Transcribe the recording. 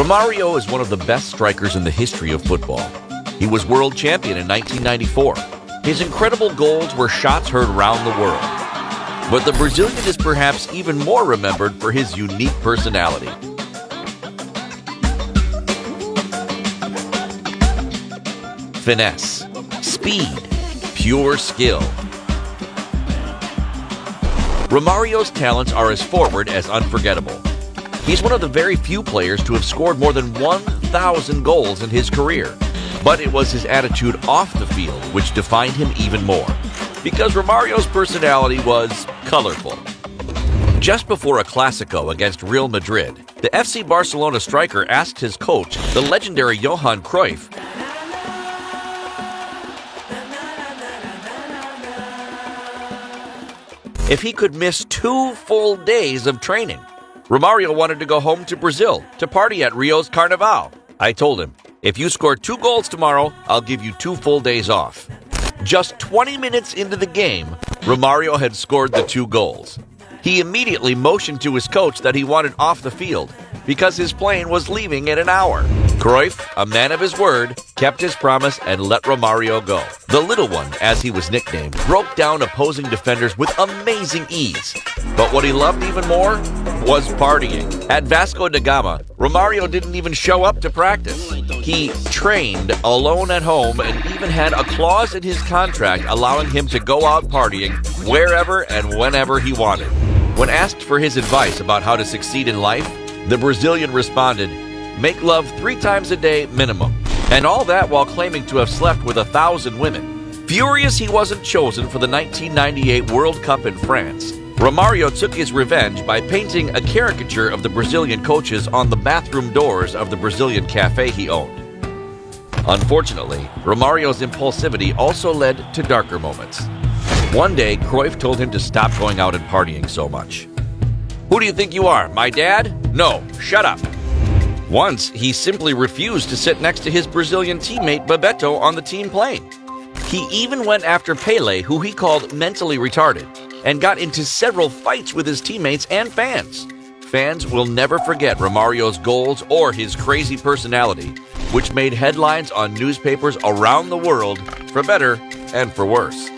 Romario is one of the best strikers in the history of football. He was world champion in 1994. His incredible goals were shots heard around the world. But the Brazilian is perhaps even more remembered for his unique personality. Finesse, speed, pure skill. Romario's talents are as forward as unforgettable. He's one of the very few players to have scored more than 1,000 goals in his career. But it was his attitude off the field which defined him even more, because Romario's personality was colorful. Just before a Clásico against Real Madrid, the FC Barcelona striker asked his coach, the legendary Johan Cruyff, if he could miss 2 full days of training. Romario wanted to go home to Brazil to party at Rio's Carnival. I told him, if you score 2 goals tomorrow, I'll give you 2 full days off. Just 20 minutes into the game, Romario had scored the 2 goals. He immediately motioned to his coach that he wanted off the field because his plane was leaving in an hour. Cruyff, a man of his word, kept his promise and let Romario go. The little one, as he was nicknamed, broke down opposing defenders with amazing ease. But what he loved even more was partying. At Vasco da Gama, Romario didn't even show up to practice. He trained alone at home and even had a clause in his contract allowing him to go out partying wherever and whenever he wanted. When asked for his advice about how to succeed in life, the Brazilian responded, "Make love 3 times a day minimum." And all that while claiming to have slept with 1,000 women. Furious he wasn't chosen for the 1998 World Cup in France, Romario took his revenge by painting a caricature of the Brazilian coaches on the bathroom doors of the Brazilian cafe he owned. Unfortunately, Romario's impulsivity also led to darker moments. One day, Cruyff told him to stop going out and partying so much. "Who do you think you are, my dad? No, shut up." Once, he simply refused to sit next to his Brazilian teammate Bebeto on the team plane. He even went after Pelé, who he called mentally retarded, and got into several fights with his teammates and fans. Fans will never forget Romario's goals or his crazy personality, which made headlines on newspapers around the world, for better and for worse.